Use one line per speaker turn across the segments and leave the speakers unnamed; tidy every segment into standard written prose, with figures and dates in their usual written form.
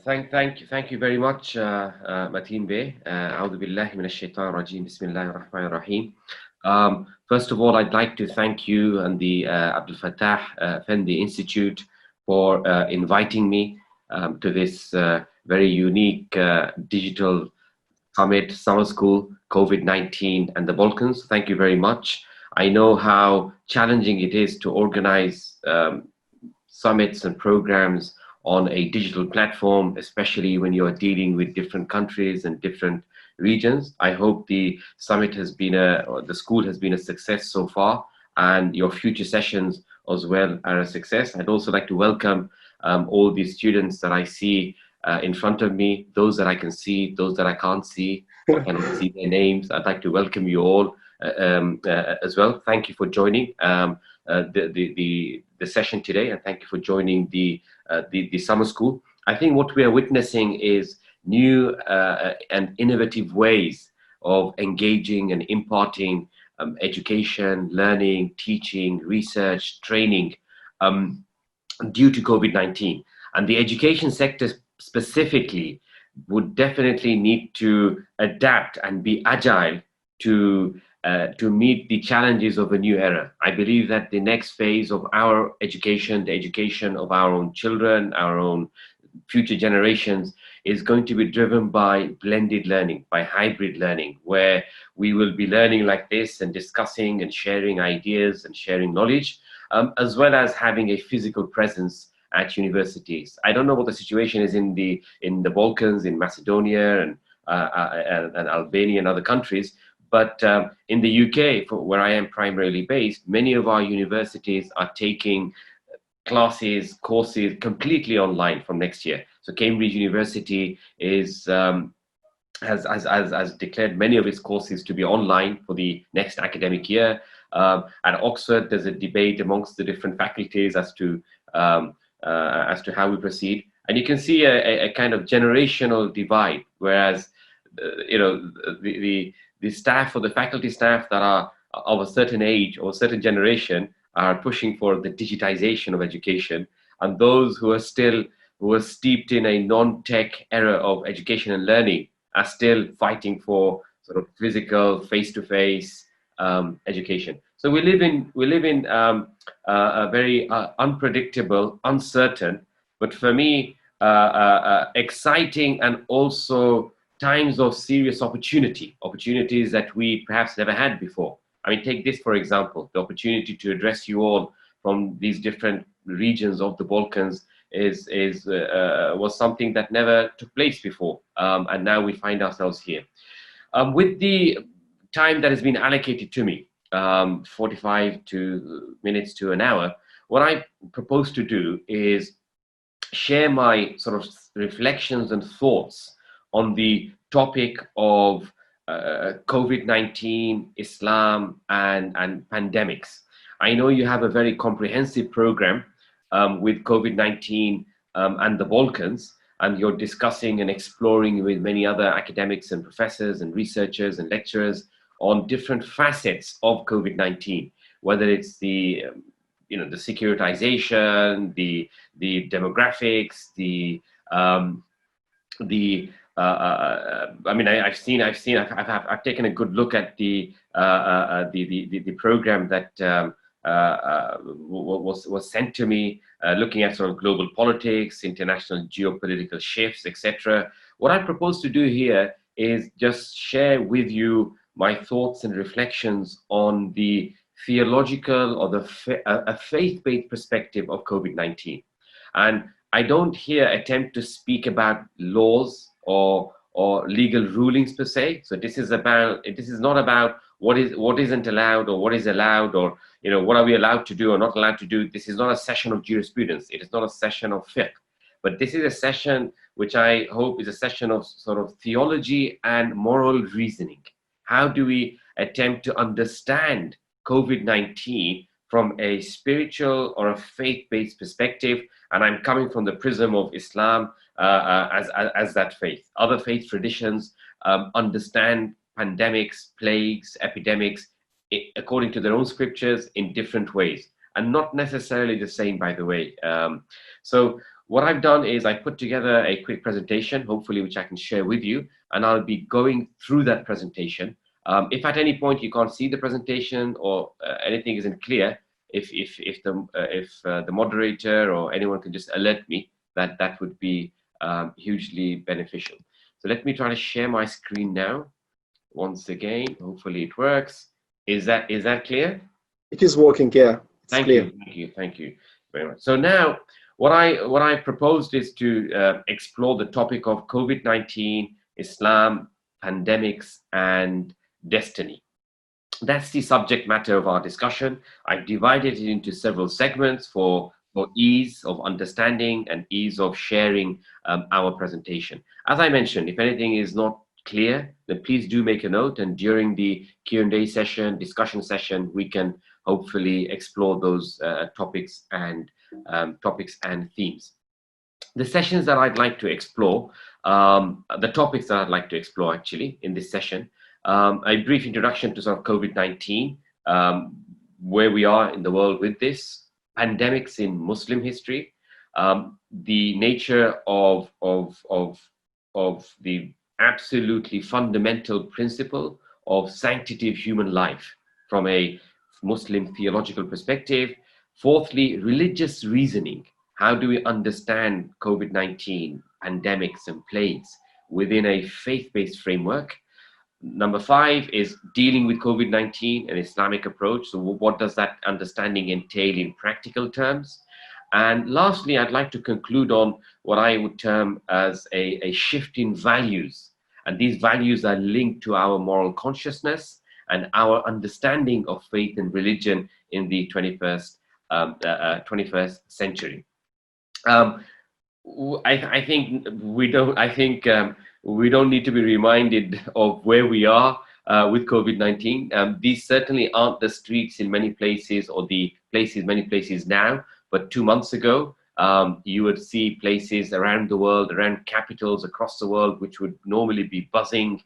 Thank you very much, Mateen Bey. A'udhu billahi minash shaitan rajim. Bismillahir rahmanir rahim. First of all, I'd like to thank you and the Abdul Fettah Efendi Institute for inviting me to this very unique digital summit, summer school, COVID-19 and the Balkans. Thank you very much. I know how challenging it is to organize summits and programs on a digital platform, especially when you are dealing with different countries and different regions. I hope the summit has been or the school has been a success so far, and your future sessions as well are a success. I'd also like to welcome all the students that I see in front of me, those that I can see, those that I can't see, I cannot see their names. I'd like to welcome you all as well. Thank you for joining the session today, and thank you for joining the summer school. I think what we are witnessing is new and innovative ways of engaging and imparting education, learning, teaching, research, training due to COVID-19. And the education sector specifically would definitely need to adapt and be agile to meet the challenges of a new era. I believe that the next phase of our education, the education of our own children, our own future generations, is going to be driven by blended learning, by hybrid learning, where we will be learning like this and discussing and sharing ideas and sharing knowledge, as well as having a physical presence at universities. I don't know what the situation is in the Balkans, in Macedonia and Albania and other countries, but in the UK, where I am primarily based, many of our universities are taking classes, courses completely online from next year. So Cambridge University has declared many of its courses to be online for the next academic year. At Oxford, there's a debate amongst the different faculties as to how we proceed, and you can see a kind of generational divide. Whereas, the staff or the faculty staff that are of a certain age or a certain generation are pushing for the digitization of education, and those who are steeped in a non-tech era of education and learning are still fighting for sort of physical, face-to-face education. So we live in a very unpredictable, uncertain, but for me, exciting and also times of serious opportunities that we perhaps never had before. I mean, take this, for example, the opportunity to address you all from these different regions of the Balkans was something that never took place before. And now we find ourselves here. With the time that has been allocated to me, 45 minutes to an hour, what I propose to do is share my sort of reflections and thoughts on the topic of COVID-19, Islam, and pandemics. I know you have a very comprehensive program with COVID-19 and the Balkans, and you're discussing and exploring with many other academics and professors and researchers and lecturers on different facets of COVID-19, whether it's the securitization, the demographics, I've taken a good look at the program that was sent to me, looking at sort of global politics, international geopolitical shifts, etc. What I propose to do here is just share with you my thoughts and reflections on the theological or a faith-based perspective of COVID-19. And I don't here attempt to speak about laws or legal rulings per se. So this is not about what isn't allowed or what is allowed, or what are we allowed to do or not allowed to do. This is not a session of jurisprudence. It is not a session of fiqh. But this is a session which I hope is a session of sort of theology and moral reasoning. How do we attempt to understand COVID-19 from a spiritual or a faith-based perspective? And I'm coming from the prism of Islam as that faith. Other faith traditions understand pandemics, plagues, epidemics according to their own scriptures in different ways, and not necessarily the same, by the way. So what I've done is I put together a quick presentation, hopefully, which I can share with you, and I'll be going through that presentation. If at any point you can't see the presentation or anything isn't clear, if the moderator or anyone can just alert me, that would be hugely beneficial. So let me try to share my screen now. Once again, hopefully it works. Is that clear?
It is working, yeah. It's clear.
Thank you very much. So now, what I proposed is to explore the topic of COVID-19, Islam, pandemics, and destiny. That's the subject matter of our discussion. I've divided it into several segments for ease of understanding and ease of sharing our presentation. As I mentioned, if anything is not clear, then please do make a note, and during the Q&A session, discussion session, we can hopefully explore those topics and themes. The sessions that I'd like to explore, the topics that I'd like to explore actually in this session, a brief introduction to sort of COVID-19, where we are in the world with this, pandemics in Muslim history, the nature of the absolutely fundamental principle of sanctity of human life from a Muslim theological perspective. Fourthly, religious reasoning. How do we understand COVID-19, pandemics and plagues within a faith-based framework? Number 5 is dealing with COVID-19, an Islamic approach. So what does that understanding entail in practical terms? And lastly, I'd like to conclude on what I would term as a shift in values. And these values are linked to our moral consciousness and our understanding of faith and religion in the 21st century. I think we don't need to be reminded of where we are with COVID-19. These certainly aren't the streets in many places or the places many places now, but 2 months ago, you would see places around the world, around capitals across the world, which would normally be buzzing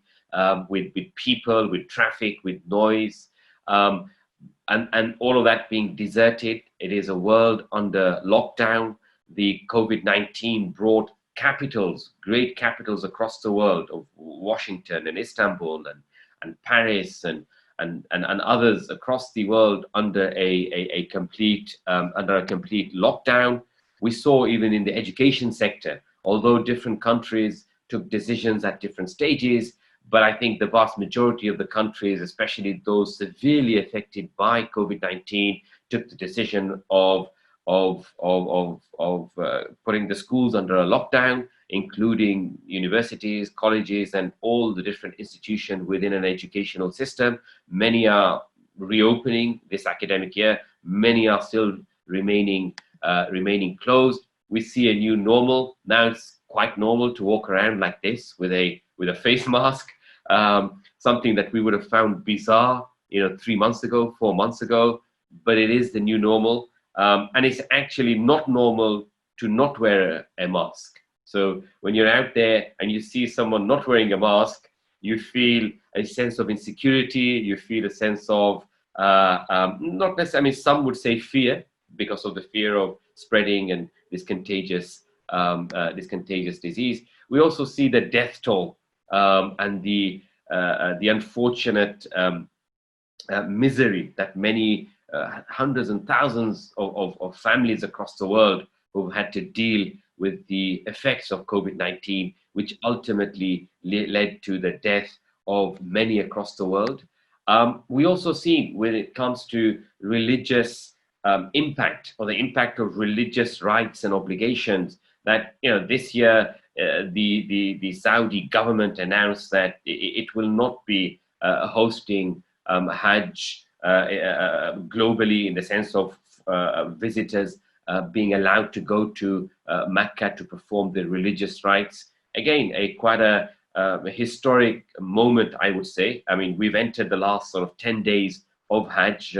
with people, with traffic, with noise, and all of that being deserted. It is a world under lockdown. The COVID-19 brought capitals, great capitals across the world of Washington and Istanbul and Paris and others across the world under a complete lockdown. We saw even in the education sector, although different countries took decisions at different stages, but I think the vast majority of the countries, especially those severely affected by COVID-19, took the decision of putting the schools under a lockdown, including universities, colleges, and all the different institutions within an educational system. Many are reopening this academic year. Many are still remaining closed. We see a new normal. Now it's quite normal to walk around like this with a face mask, something that we would have found bizarre, 3 months ago, 4 months ago, but it is the new normal. And it's actually not normal to not wear a mask. So when you're out there and you see someone not wearing a mask, you feel a sense of insecurity, you feel a sense of, not necessarily, I mean, some would say fear, because of the fear of spreading and this contagious disease. We also see the death toll and the unfortunate misery that many hundreds and thousands of families across the world who've had to deal with the effects of COVID-19, which ultimately led to the death of many across the world. We also see, when it comes to religious impact, or the impact of religious rights and obligations, that this year the Saudi government announced that it will not be hosting Hajj globally, in the sense of visitors being allowed to go to Mecca to perform their religious rites. Again, quite a historic moment, I would say. I mean, we've entered the last sort of 10 days of Hajj,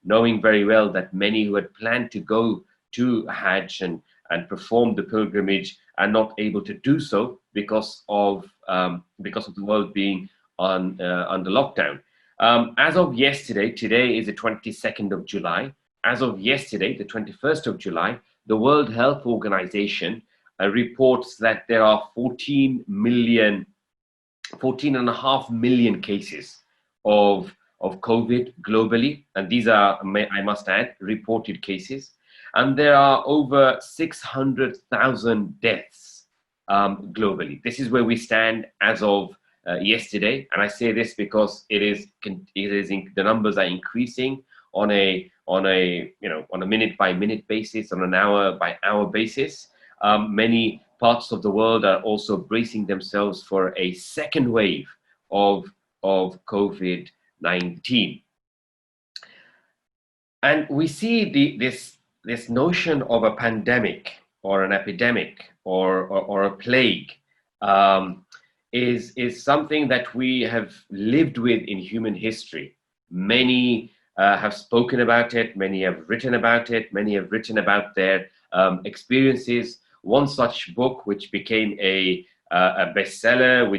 knowing very well that many who had planned to go to Hajj and perform the pilgrimage are not able to do so because of the world being under lockdown. As of yesterday, today is the 22nd of July. As of yesterday, the 21st of July, the World Health Organization reports that there are 14.5 million cases of COVID globally. And these are, I must add, reported cases. And there are over 600,000 deaths globally. This is where we stand as of yesterday. And I say this because the numbers are increasing on a minute by minute basis, on an hour by hour basis. Many parts of the world are also bracing themselves for a second wave of COVID-19. And we see this notion of a pandemic or an epidemic or a plague is something that we have lived with in human history. Many have spoken about it, many have written about it, many have written about their experiences. One such book, which became a bestseller,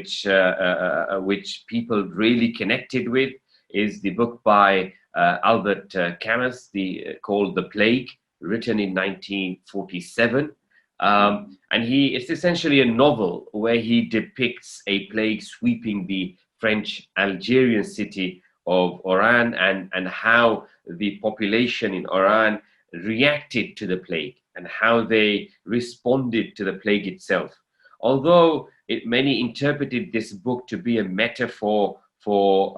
which people really connected with, is the book by Albert Camus, called The Plague, written in 1947. And it's essentially a novel where he depicts a plague sweeping the French Algerian city of Oran, and how the population in Oran reacted to the plague and how they responded to the plague itself. Although many interpreted this book to be a metaphor for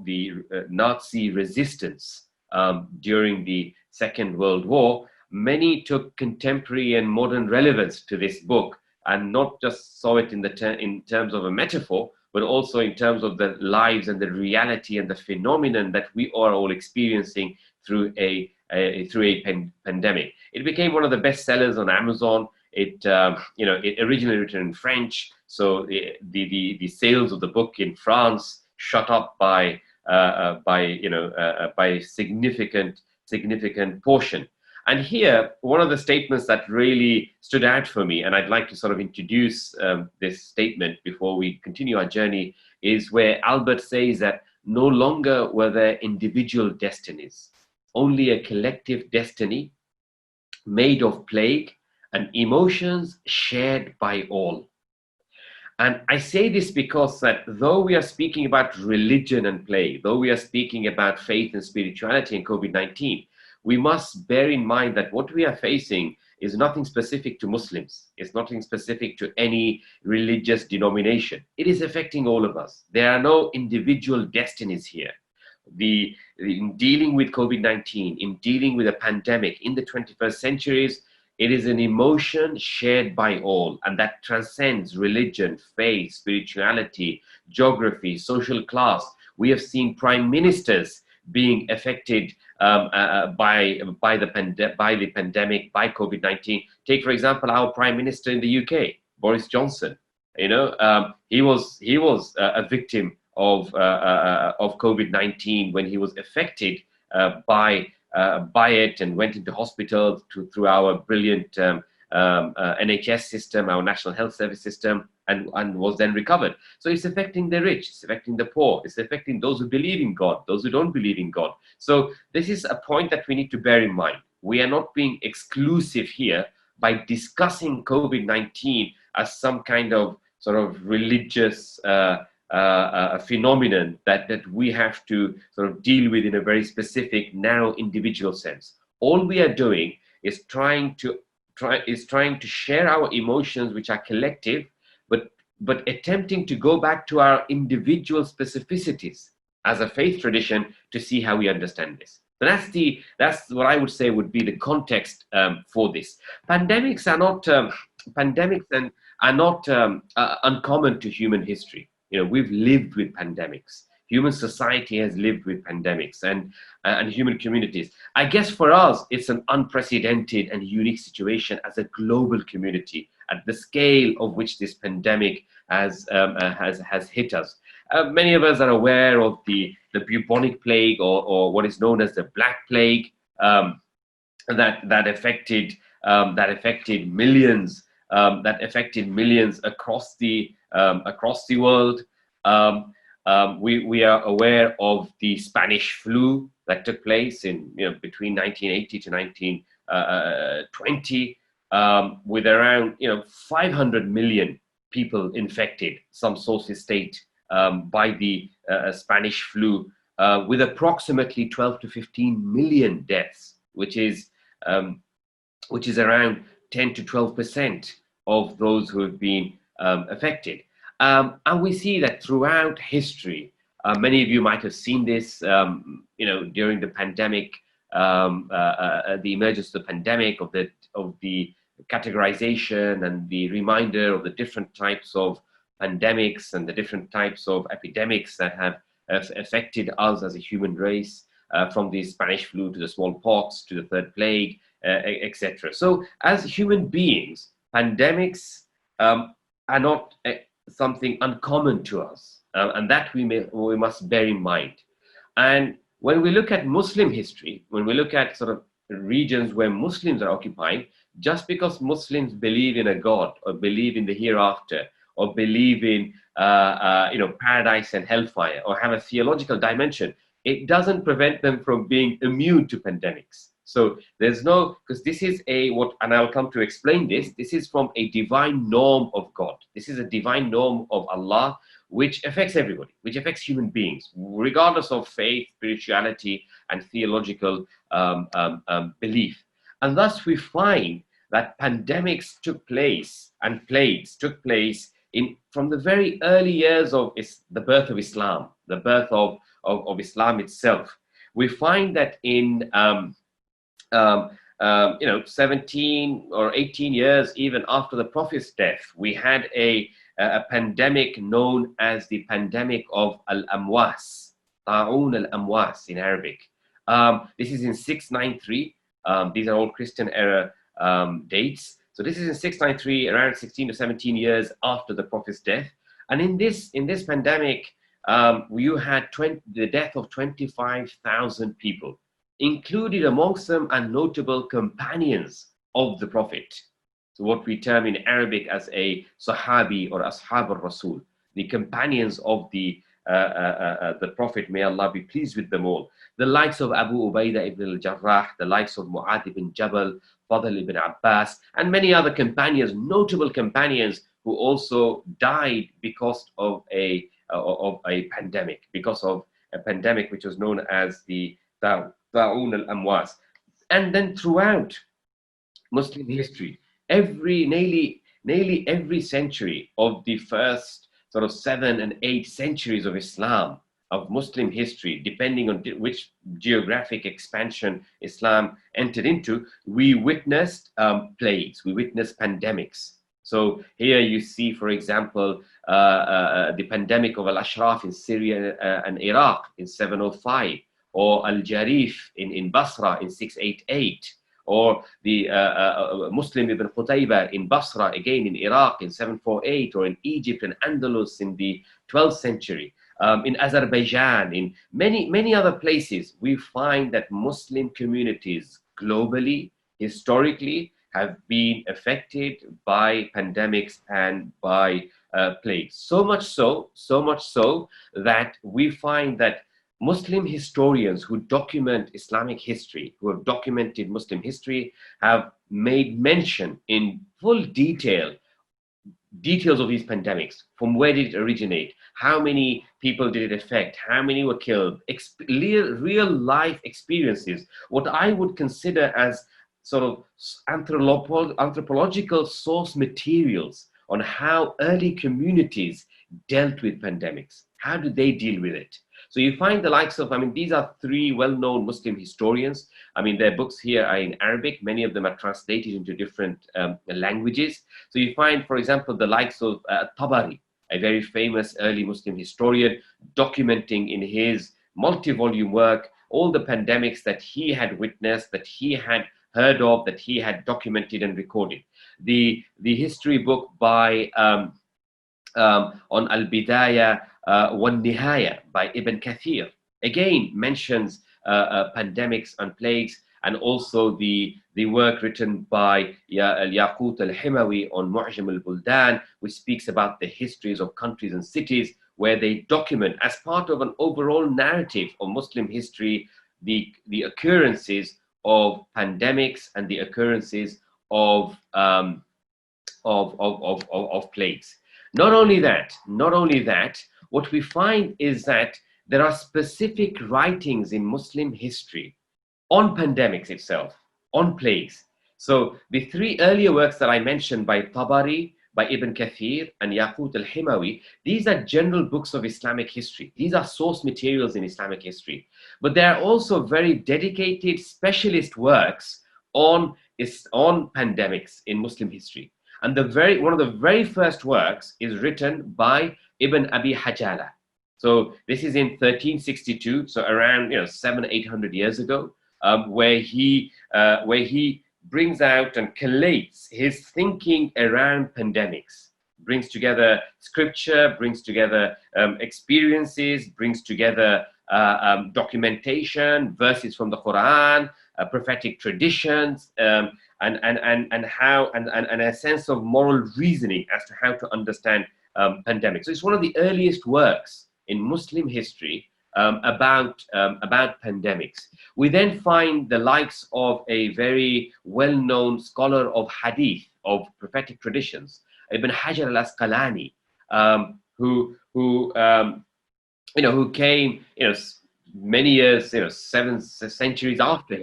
the Nazi resistance during the Second World War, many took contemporary and modern relevance to this book, and not just saw it in terms of a metaphor, but also in terms of the lives and the reality and the phenomenon that we are all experiencing through a pandemic. It became one of the best sellers on Amazon. It originally written in French, so the sales of the book in France shot up by significant portion. And here, one of the statements that really stood out for me, and I'd like to sort of introduce this statement before we continue our journey, is where Albert says that no longer were there individual destinies, only a collective destiny made of plague and emotions shared by all. And I say this because that though we are speaking about religion and plague, though we are speaking about faith and spirituality in COVID-19, we must bear in mind that what we are facing is nothing specific to Muslims. It's nothing specific to any religious denomination. It is affecting all of us. There are no individual destinies here. In dealing with COVID-19, in dealing with a pandemic in the 21st centuries, it is an emotion shared by all, and that transcends religion, faith, spirituality, geography, social class. We have seen prime ministers being affected by the pandemic, by COVID-19. Take, for example, our Prime Minister in the UK, Boris Johnson. He was a victim of COVID-19 when he was affected by it and went into hospital through our brilliant NHS system, our National Health Service system, and was then recovered. So it's affecting the rich, it's affecting the poor, it's affecting those who believe in God, those who don't believe in God. So this is a point that we need to bear in mind. We are not being exclusive here by discussing COVID-19 as some kind of sort of religious phenomenon that we have to sort of deal with in a very specific, narrow, individual sense. All we are doing is trying to share our emotions, which are collective, but attempting to go back to our individual specificities as a faith tradition to see how we understand this. So that's what I would say would be the context for this. Pandemics are not uncommon to human history. We've lived with pandemics. Human society has lived with pandemics and human communities. I guess for us, it's an unprecedented and unique situation as a global community at the scale of which this pandemic has hit us. Many of us are aware of the bubonic plague or what is known as the Black Plague that affected millions across the world. We are aware of the Spanish flu that took place in between 1980 to 2020, with around 500 million people infected, some sources state, by the Spanish flu, with approximately 12 to 15 million deaths, which is around 10 to 12% of those who have been affected. And we see that throughout history, many of you might have seen this, during the pandemic, the emergence of the pandemic, of the categorization and the reminder of the different types of pandemics and the different types of epidemics that have affected us as a human race, from the Spanish flu to the smallpox to the third plague, etc. So as human beings, pandemics are not something uncommon to us, and that we must bear in mind. And when we look at Muslim history, when we look at sort of regions where Muslims are occupying, just because Muslims believe in a God or believe in the hereafter or believe in paradise and hellfire or have a theological dimension, it doesn't prevent them from being immune to pandemics. So there's no, because this is and I'll come to explain this is from a divine norm of God. This is a divine norm of Allah, which affects everybody, which affects human beings, regardless of faith, spirituality, and theological belief. And thus we find that pandemics took place and plagues took place from the very early years of the birth of Islam, the birth of Islam itself. We find that in 17 or 18 years even after the Prophet's death, we had a pandemic known as the pandemic of Al-Amwas, Ta'un al-Amwas in Arabic. This is in 693. These are all Christian era dates. So this is in 693, around 16 to 17 years after the Prophet's death. And in this pandemic, you had the death of 25,000 people. Included amongst them are notable companions of the Prophet. So what we term in Arabic as a Sahabi or Ashab al-Rasul, the companions of the Prophet, may Allah be pleased with them all. The likes of Abu Ubaidah ibn al-Jarrah, the likes of Mu'adh ibn Jabal, Fadl ibn Abbas, and many other companions, notable companions who also died because of a pandemic, which was known as the Ta'un al-Amwas. And then throughout Muslim history, nearly every century of the first sort of 7 and 8 centuries of Islam, of Muslim history, depending on which geographic expansion Islam entered into, we witnessed plagues, we witnessed pandemics. So here you see, for example, the pandemic of Al-Ashraf in Syria and Iraq in 705, or Al-Jarif in Basra in 688, or the Muslim ibn Qutayba in Basra, again in Iraq in 748, or in Egypt and Andalus in the 12th century, in Azerbaijan, in many other places. We find that Muslim communities globally, historically, have been affected by pandemics and by plagues. So much so that we find that Muslim historians who document Islamic history, who have documented Muslim history, have made mention in full details of these pandemics. From where did it originate? How many people did it affect? How many were killed? Real life experiences, what I would consider as sort of anthropological source materials on how early communities dealt with pandemics. How do they deal with it? So you find the likes of, these are 3 well-known Muslim historians. Their books here are in Arabic. Many of them are translated into different languages. So you find, for example, the likes of Tabari, a very famous early Muslim historian, documenting in his multi-volume work all the pandemics that he had witnessed, that he had heard of, that he had documented and recorded. The history book by on Al-Bidayah Wan-Nihaya by Ibn Kathir again mentions pandemics and plagues, and also the work written by Yaqut al-Himawi on Mu'jam al-Buldan, which speaks about the histories of countries and cities, where they document as part of an overall narrative of Muslim history the occurrences of pandemics and the occurrences of plagues. Not only that, what we find is that there are specific writings in Muslim history on pandemics itself, on plagues. So the three earlier works that I mentioned by Tabari, by Ibn Kathir, and Yaqut al-Himawi, these are general books of Islamic history. These are source materials in Islamic history. But there are also very dedicated specialist works on pandemics in Muslim history. And one of the very first works is written by Ibn Abi Hajala. So this is in 1362, so around 700-800 years ago, where he brings out and collates his thinking around pandemics, brings together scripture, brings together experiences, brings together documentation, verses from the Quran, prophetic traditions, and a sense of moral reasoning as to how to understand pandemics. So it's one of the earliest works in Muslim history about pandemics. We then find the likes of a very well-known scholar of hadith, of prophetic traditions, Ibn Hajar al-Asqalani, who came many years, 7 centuries after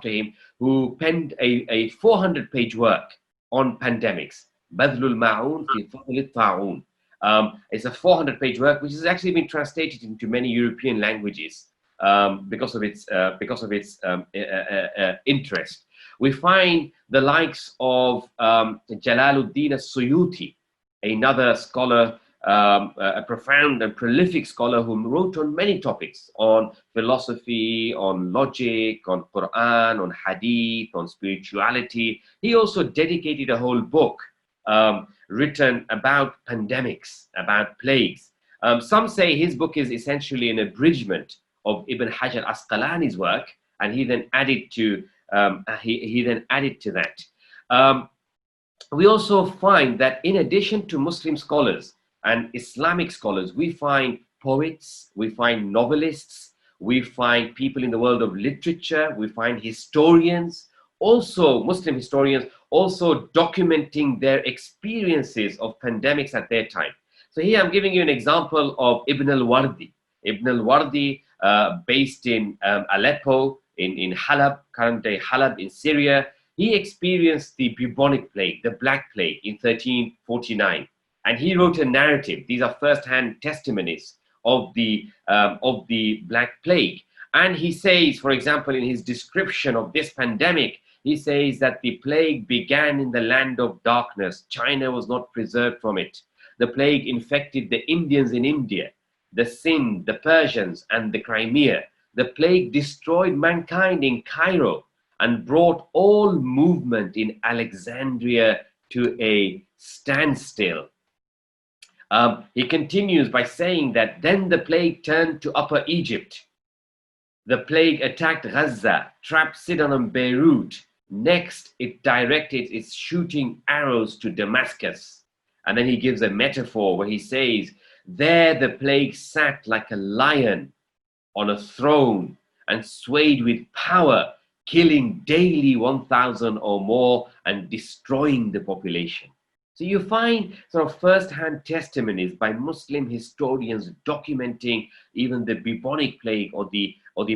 him, who penned a 400-page work on pandemics, Badlul Ma'un fi Fadl al-Ta'un. It's a 400-page work which has actually been translated into many European languages because of its interest. We find the likes of Jalaluddin as-Suyuti, another scholar, a profound and prolific scholar who wrote on many topics, on philosophy, on logic, on Quran, on hadith, on spirituality. He also dedicated a whole book written about pandemics, about plagues. Some say his book is essentially an abridgment of Ibn Hajar Asqalani's work, and he then added to that. We also find that in addition to Muslim scholars and Islamic scholars, we find poets, we find novelists, we find people in the world of literature, we find historians, also Muslim historians, also documenting their experiences of pandemics at their time. So here I'm giving you an example of Ibn al-Wardi. Ibn al-Wardi, based in Aleppo, in Halab, current-day Halab in Syria, he experienced the bubonic plague, the Black Plague, in 1349. And he wrote a narrative. These are first-hand testimonies of the Black Plague. And he says, for example, in his description of this pandemic, he says that the plague began in the land of darkness. China was not preserved from it. The plague infected the Indians in India, the Sind, the Persians, and the Crimea. The plague destroyed mankind in Cairo and brought all movement in Alexandria to a standstill. He continues by saying that then the plague turned to Upper Egypt. The plague attacked Gaza, trapped Sidon and Beirut. Next, it directed its shooting arrows to Damascus. And then he gives a metaphor where he says, there the plague sat like a lion on a throne and swayed with power, killing daily 1,000 or more and destroying the population. So you find sort of first-hand testimonies by Muslim historians documenting even the bubonic plague or the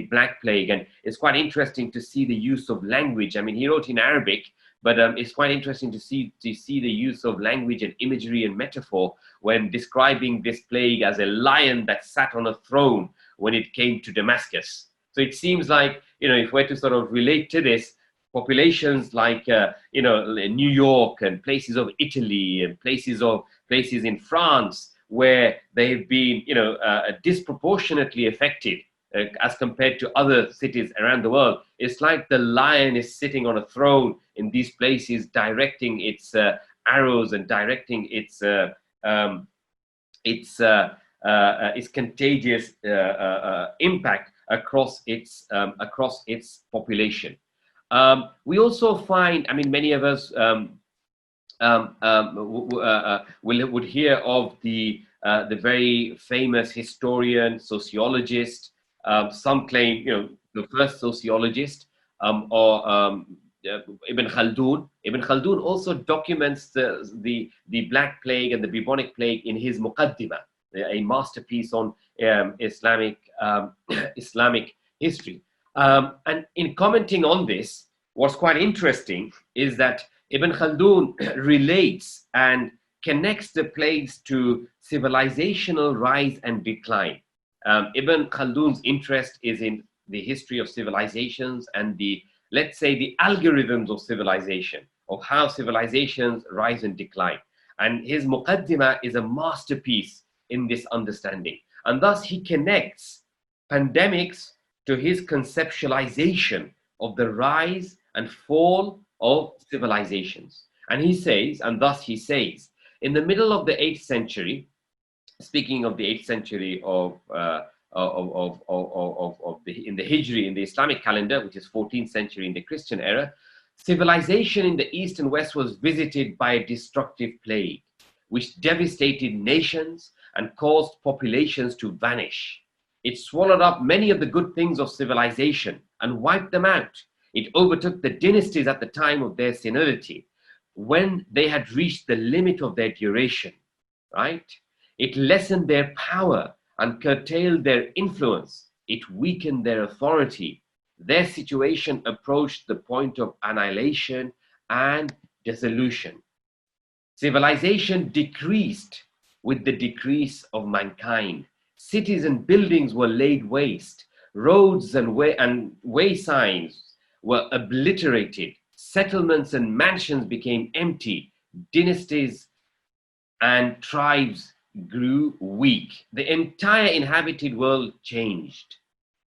Black Plague, and it's quite interesting to see the use of language. I mean, he wrote in Arabic, but it's quite interesting to see the use of language and imagery and metaphor when describing this plague as a lion that sat on a throne when it came to Damascus. So it seems like, if we're to sort of relate to this, populations like New York and places of Italy and places in France where they've been disproportionately affected as compared to other cities around the world. It's like the lion is sitting on a throne in these places, directing its arrows and directing its contagious impact across its population. We also find, I mean, many of us would hear of the very famous historian, sociologist. Some claim, the first sociologist, Ibn Khaldun. Ibn Khaldun also documents the Black Plague and the bubonic plague in his Muqaddimah, a masterpiece on Islamic history. And in commenting on this, what's quite interesting is that Ibn Khaldun relates and connects the plagues to civilizational rise and decline. Ibn Khaldun's interest is in the history of civilizations and let's say, the algorithms of civilization, of how civilizations rise and decline. And his Muqaddimah is a masterpiece in this understanding. And thus he connects pandemics to his conceptualization of the rise and fall of civilizations. And he says, in the middle of the 8th century, speaking of the 8th century in the Hijri, in the Islamic calendar, which is 14th century in the Christian era, civilization in the East and West was visited by a destructive plague, which devastated nations and caused populations to vanish. It swallowed up many of the good things of civilization and wiped them out. It overtook the dynasties at the time of their senility, when they had reached the limit of their duration, right? It lessened their power and curtailed their influence. It weakened their authority. Their situation approached the point of annihilation and dissolution. Civilization decreased with the decrease of mankind. Cities and buildings were laid waste. Roads and way signs were obliterated. Settlements and mansions became empty. Dynasties and tribes grew weak. The entire inhabited world changed.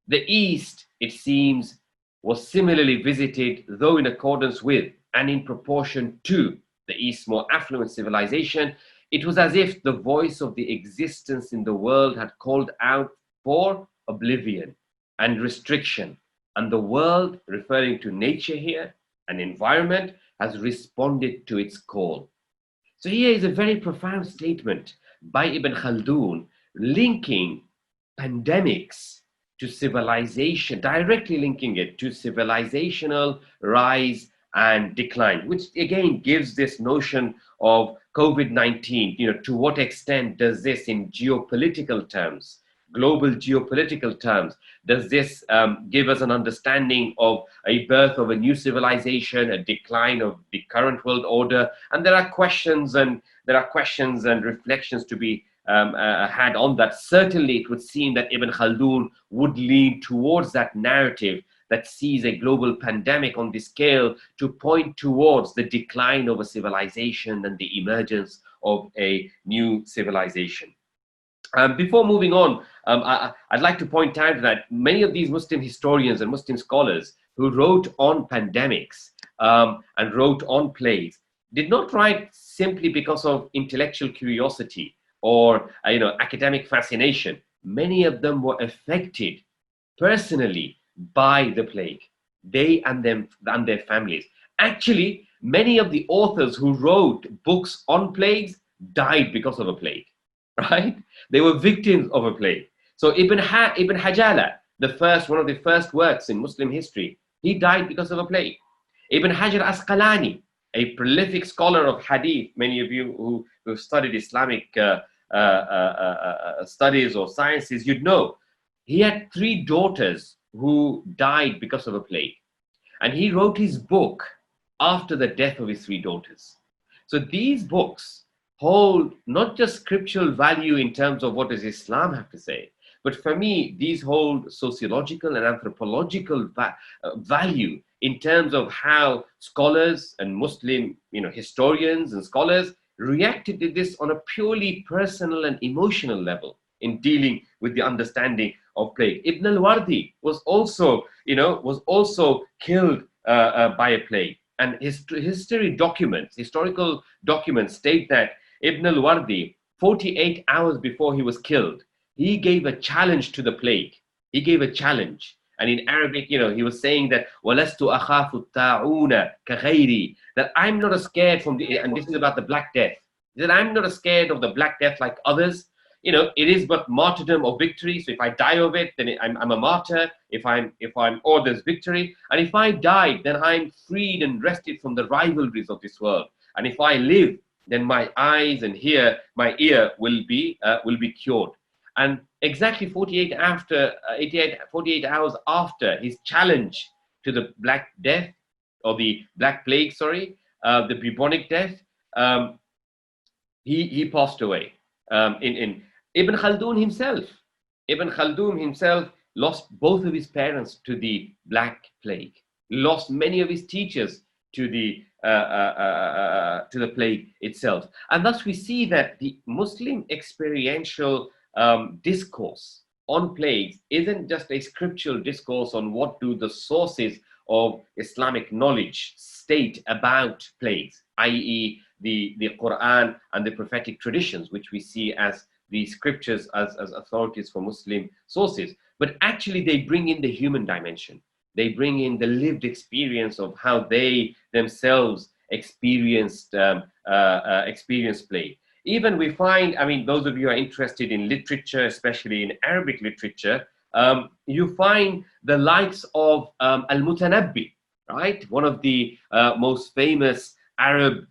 The East, it seems, was similarly visited, though in accordance with and in proportion to the East's more affluent civilization. It was as if the voice of the existence in the world had called out for oblivion and restriction, and the world, referring to nature here, an environment, has responded to its call. So here is a very profound statement by Ibn Khaldun linking pandemics to civilization, directly linking it to civilizational rise and decline, which again gives this notion of COVID-19, to what extent does this in geopolitical terms, global geopolitical terms, does this give us an understanding of a birth of a new civilization, a decline of the current world order? And there are questions and reflections to be had on that. Certainly, it would seem that Ibn Khaldun would lean towards that narrative that sees a global pandemic on this scale to point towards the decline of a civilization and the emergence of a new civilization. Before moving on, I'd like to point out that many of these Muslim historians and Muslim scholars who wrote on pandemics and wrote on plagues did not write simply because of intellectual curiosity or academic fascination. Many of them were affected personally by the plague, they and their families. Actually, many of the authors who wrote books on plagues died because of a plague, right? They were victims of a plague. So Ibn Hajala, one of the first works in Muslim history, he died because of a plague. Ibn Hajar Asqalani, a prolific scholar of hadith, many of you who studied Islamic studies or sciences, you'd know, he had 3 daughters who died because of a plague. And he wrote his book after the death of his 3 daughters. So these books hold not just scriptural value in terms of what does Islam have to say, but for me, these hold sociological and anthropological value in terms of how scholars and Muslim historians and scholars reacted to this on a purely personal and emotional level in dealing with the understanding of plague. Ibn al-Wardi was also killed by a plague. And historical documents state that Ibn al-Wardi, 48 hours before he was killed, he gave a challenge to the plague. He gave a challenge. And in Arabic, he was saying that وَلَسْتُ أَخَافُ الطَّاعُونَ كَغَيْرِي, that I'm not scared from and this is about the Black Death, that I'm not scared of the Black Death like others. it is but martyrdom or victory. So if I die of it, then I'm a martyr. Or there's victory. And if I die, then I'm freed and rested from the rivalries of this world. And if I live, then my eyes and my ear will be cured. And exactly 48 hours after his challenge to the Black Death, or the Black Plague, the bubonic death, he passed away. In Ibn Khaldun himself lost both of his parents to the Black Plague, lost many of his teachers to the plague itself. And thus we see that the Muslim experiential discourse on plagues isn't just a scriptural discourse on what do the sources of Islamic knowledge state about plagues, i.e. the Quran and the prophetic traditions, which we see as the scriptures as authorities for Muslim sources. But actually they bring in the human dimension. They bring in the lived experience of how they themselves experienced plague. Even we find, those of you who are interested in literature, especially in Arabic literature, you find the likes of Al-Mutanabbi, right? One of the most famous Arab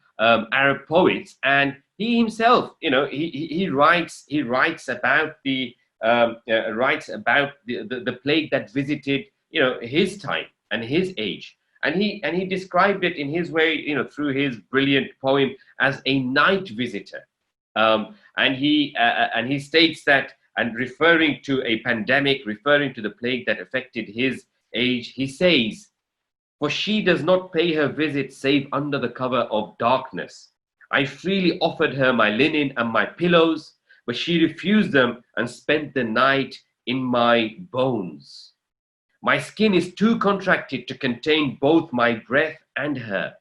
poets, and he himself, he writes about the plague that visited, his time and his age, and he described it in his way, through his brilliant poem as a night visitor, and he states that, and referring to a pandemic, referring to the plague that affected his age, he says, "For she does not pay her visit save under the cover of darkness. I freely offered her my linen and my pillows, but she refused them and spent the night in my bones. My skin is too contracted to contain both my breath and her,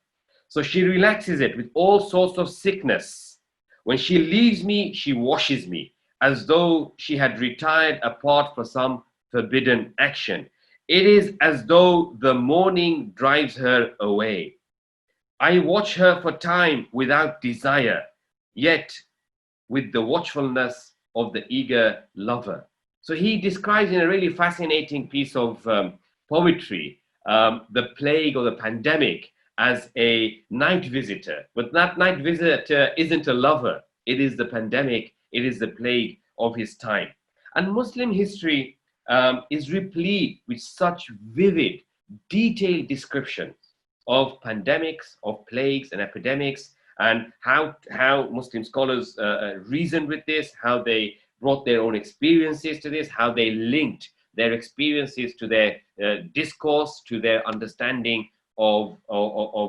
so she relaxes it with all sorts of sickness. When she leaves me, she washes me, as though she had retired apart for some forbidden action. It is as though the morning drives her away. I watch her for time without desire, yet with the watchfulness of the eager lover." So he describes in a really fascinating piece of poetry the plague or the pandemic as a night visitor. But that night visitor isn't a lover. It is the pandemic. It is the plague of his time. And Muslim history is replete with such vivid, detailed descriptions of pandemics, of plagues and epidemics, and how Muslim scholars reasoned with this, how they brought their own experiences to this, how they linked their experiences to their discourse, to their understanding of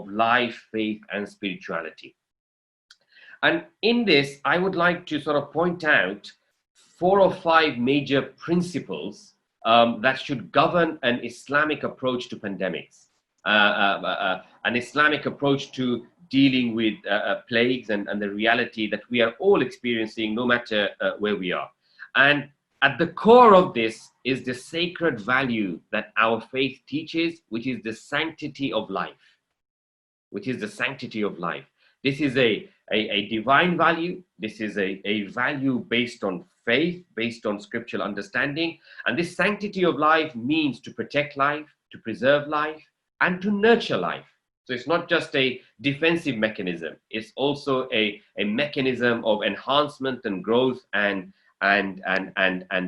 life, faith, and spirituality. And in this, I would like to sort of point out 4 or 5 major principles that should govern an Islamic approach to pandemics, an Islamic approach to dealing with plagues and the reality that we are all experiencing, no matter where we are. And at the core of this is the sacred value that our faith teaches, which is the sanctity of life. This is a divine value. This is a value based on faith, based on scriptural understanding. And this sanctity of life means to protect life, to preserve life, and to nurture life. So it's not just a defensive mechanism. It's also a mechanism of enhancement and growth and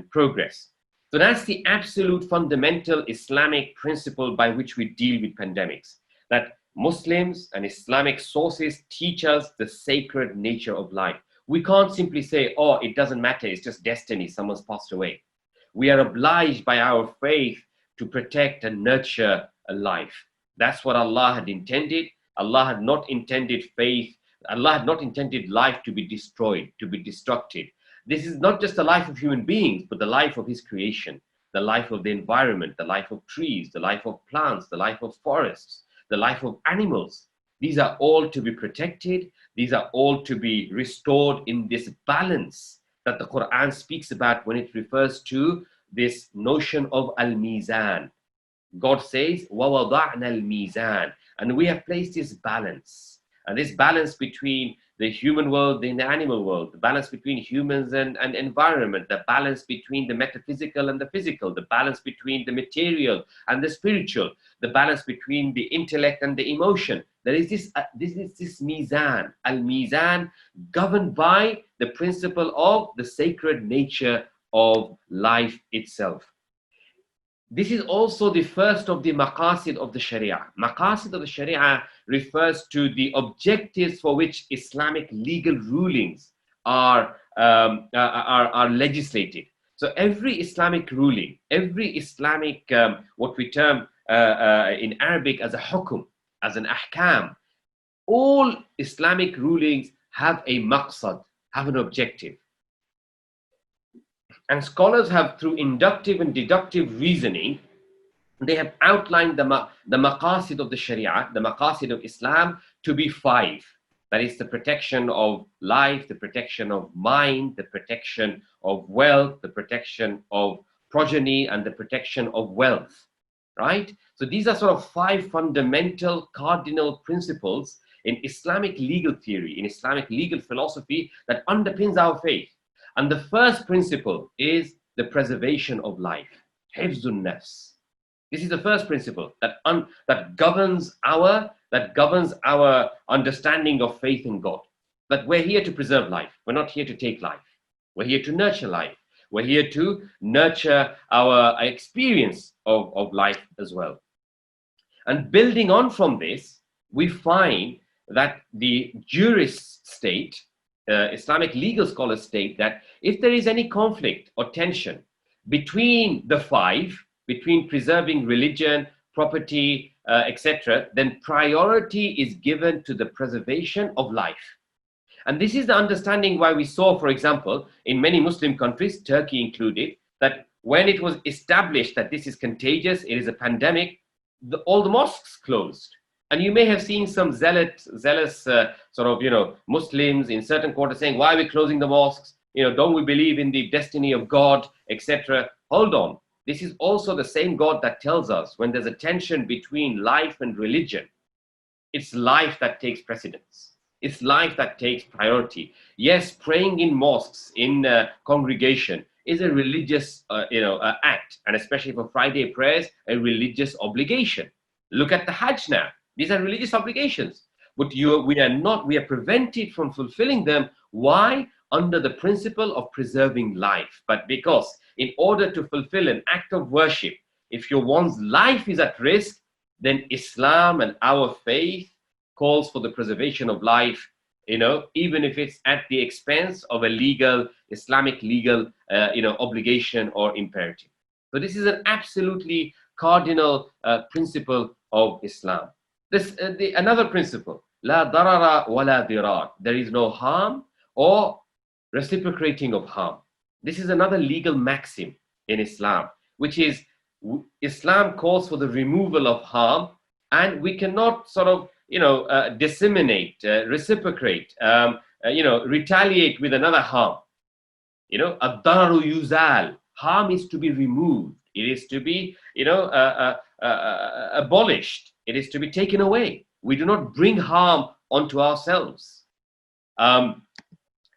progress. So that's the absolute fundamental Islamic principle by which we deal with pandemics. That Muslims and Islamic sources teach us the sacred nature of life. We can't simply say, oh, it doesn't matter, it's just destiny, someone's passed away. We are obliged by our faith to protect and nurture a life. That's what Allah had intended. Allah had not intended life to be destroyed, to be destructed. This is not just the life of human beings, but the life of His creation, the life of the environment, the life of trees, the life of plants, the life of forests, the life of animals. These are all to be protected. These are all to be restored in this balance that the Quran speaks about when it refers to this notion of al-mizan. God says, وَوَضَعْنَا الْمِيزَانَ, and we have placed this balance. And this balance between the human world and the animal world, the balance between humans and environment, the balance between the metaphysical and the physical, the balance between the material and the spiritual, the balance between the intellect and the emotion. There is this mizan, al-mizan, governed by the principle of the sacred nature of life itself. This is also the first of the maqasid of the Sharia. Maqasid of the Sharia refers to the objectives for which Islamic legal rulings are legislated. So every Islamic ruling, every Islamic, what we term in Arabic as a hukum, as an ahkam, all Islamic rulings have a maqsad, have an objective. And scholars have, through inductive and deductive reasoning, they have outlined the maqasid of the Sharia, the maqasid of Islam, to be 5. That is the protection of life, the protection of mind, the protection of wealth, the protection of progeny, and the protection of wealth, right? So these are sort of 5 fundamental cardinal principles in Islamic legal theory, in Islamic legal philosophy that underpins our faith. And the first principle is the preservation of life, hifzun nafs. This is the first principle that governs our understanding of faith in God. That we're here to preserve life. We're not here to take life. We're here to nurture life. We're here to nurture our experience of life as well. And building on from this, we find that the jurists state, Islamic legal scholars state that if there is any conflict or tension between the 5, between preserving religion, property, etc., then priority is given to the preservation of life. And this is the understanding why we saw, for example, in many Muslim countries, Turkey included, that when it was established that this is contagious, it is a pandemic, all the mosques closed. And you may have seen some zealous Muslims in certain quarters saying, why are we closing the mosques? Don't we believe in the destiny of God, etc.? Hold on. This is also the same God that tells us when there's a tension between life and religion, it's life that takes precedence. It's life that takes priority. Yes, praying in mosques, in congregation, is a religious act, and especially for Friday prayers, a religious obligation. Look at the Hajj now. These are religious obligations, but we are prevented from fulfilling them. Why? Under the principle of preserving life. But because in order to fulfill an act of worship, if one's life is at risk, then Islam and our faith calls for the preservation of life, even if it's at the expense of a Islamic legal obligation or imperative. So this is an absolutely cardinal principle of Islam. Another principle, la darara wa la dirar. There is no harm or reciprocating of harm. This is another legal maxim in Islam, which is Islam calls for the removal of harm, and we cannot sort of disseminate, reciprocate, retaliate with another harm. Ad-dararu yuzal. Harm is to be removed. It is to be abolished. It is to be taken away. We do not bring harm onto ourselves.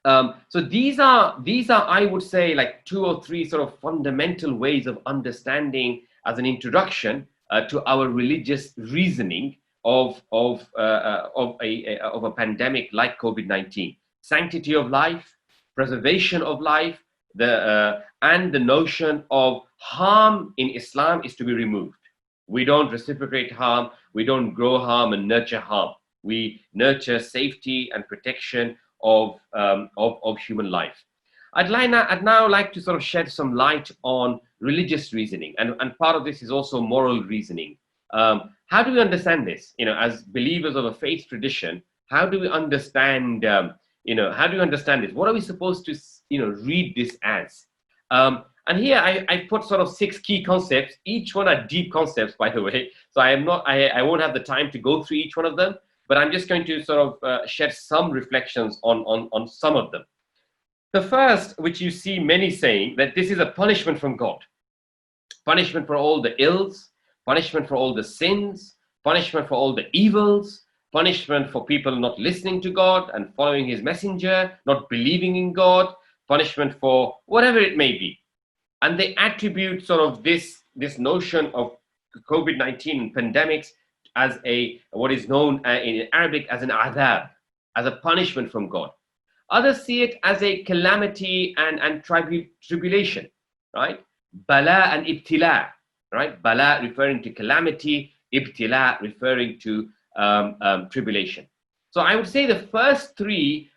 So these are, I would say, like 2 or 3 sort of fundamental ways of understanding as an introduction to our religious reasoning of a pandemic like COVID-19. Sanctity of life, preservation of life, and the notion of harm in Islam is to be removed. We don't reciprocate harm. We don't grow harm and nurture harm. We nurture safety and protection of human life. I'd now like to sort of shed some light on religious reasoning, and part of this is also moral reasoning. How do we understand this? As believers of a faith tradition, how do we understand? This? What are we supposed to read this as? And here I put sort of 6 key concepts. Each one are deep concepts, by the way. So I won't have the time to go through each one of them, but I'm just going to sort of shed some reflections on some of them. The first, which you see many saying, that this is a punishment from God. Punishment for all the ills, punishment for all the sins, punishment for all the evils, punishment for people not listening to God and following his messenger, not believing in God, punishment for whatever it may be. And they attribute sort of this notion of COVID-19 pandemics as what is known in Arabic as an adhab, as a punishment from God. Others see it as a calamity and tribulation, right? Bala and ibtila, right? Bala referring to calamity, ibtila referring to tribulation. So I would say the first three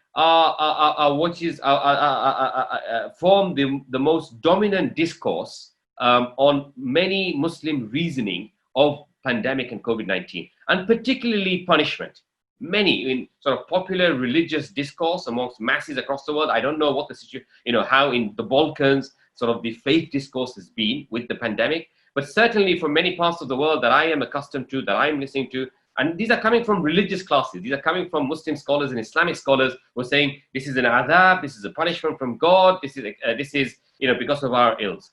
form the most dominant discourse on many Muslim reasoning of pandemic and COVID-19, and particularly punishment. Many in sort of popular religious discourse amongst masses across the world. I don't know what the situation, how in the Balkans sort of the faith discourse has been with the pandemic, but certainly for many parts of the world that I am accustomed to, that I'm listening to, and these are coming from religious classes, these are coming from Muslim scholars and Islamic scholars who are saying this is an adhab, this is a punishment from God, this is because of our ills.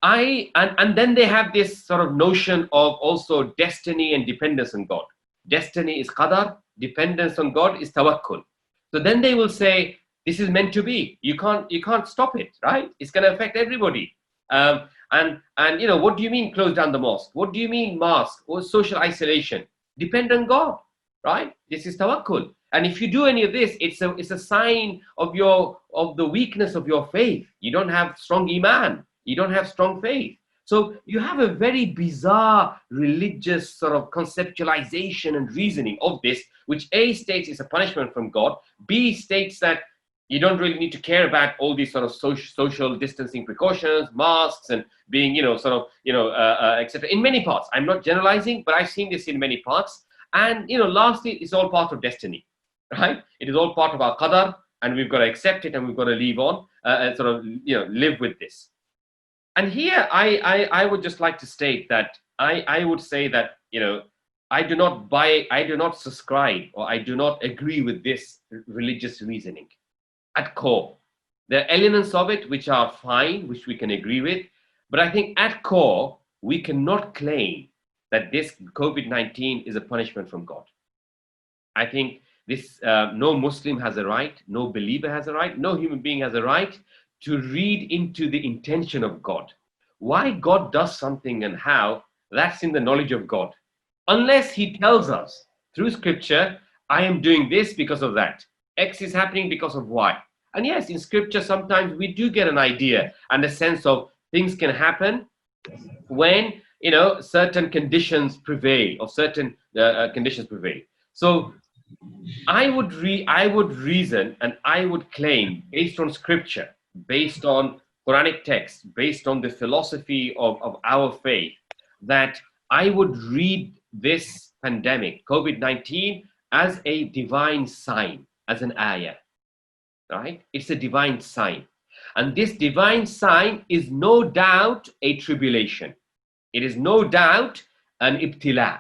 And then they have this sort of notion of also destiny and dependence on God. Destiny is qadar, dependence on God is tawakkul. So then they will say, this is meant to be. You can't stop it, right? It's going to affect everybody. And what do you mean close down the mosque? What do you mean mask or social isolation? Depend on God, right? This is tawakkul. And if you do any of this, it's a sign of the weakness of your faith. You don't have strong iman. You don't have strong faith. So you have a very bizarre religious sort of conceptualization and reasoning of this, which A states is a punishment from God, B states that you don't really need to care about all these sort of social distancing precautions, masks, and being, etc. In many parts, I'm not generalizing, but I've seen this in many parts. And, lastly, it's all part of destiny, right? It is all part of our qadar, and we've got to accept it, and we've got to leave on and sort of, live with this. And here, I would just like to state that I would say that, I do not subscribe, or I do not agree with this religious reasoning at core. There are elements of it which are fine, which we can agree with, but I think at core, we cannot claim that this COVID-19 is a punishment from God. I think this no Muslim has a right, no believer has a right, no human being has a right to read into the intention of God. Why God does something and how, that's in the knowledge of God. Unless he tells us through scripture, I am doing this because of that. X is happening because of Y. And yes, in scripture, sometimes we do get an idea and a sense of things can happen when, certain conditions prevail, or certain conditions prevail. So I would reason and I would claim, based on scripture, based on Quranic text, based on the philosophy of our faith, that I would read this pandemic, COVID-19, as a divine sign, as an ayah, right? It's a divine sign. And this divine sign is no doubt a tribulation. It is no doubt an ibtila.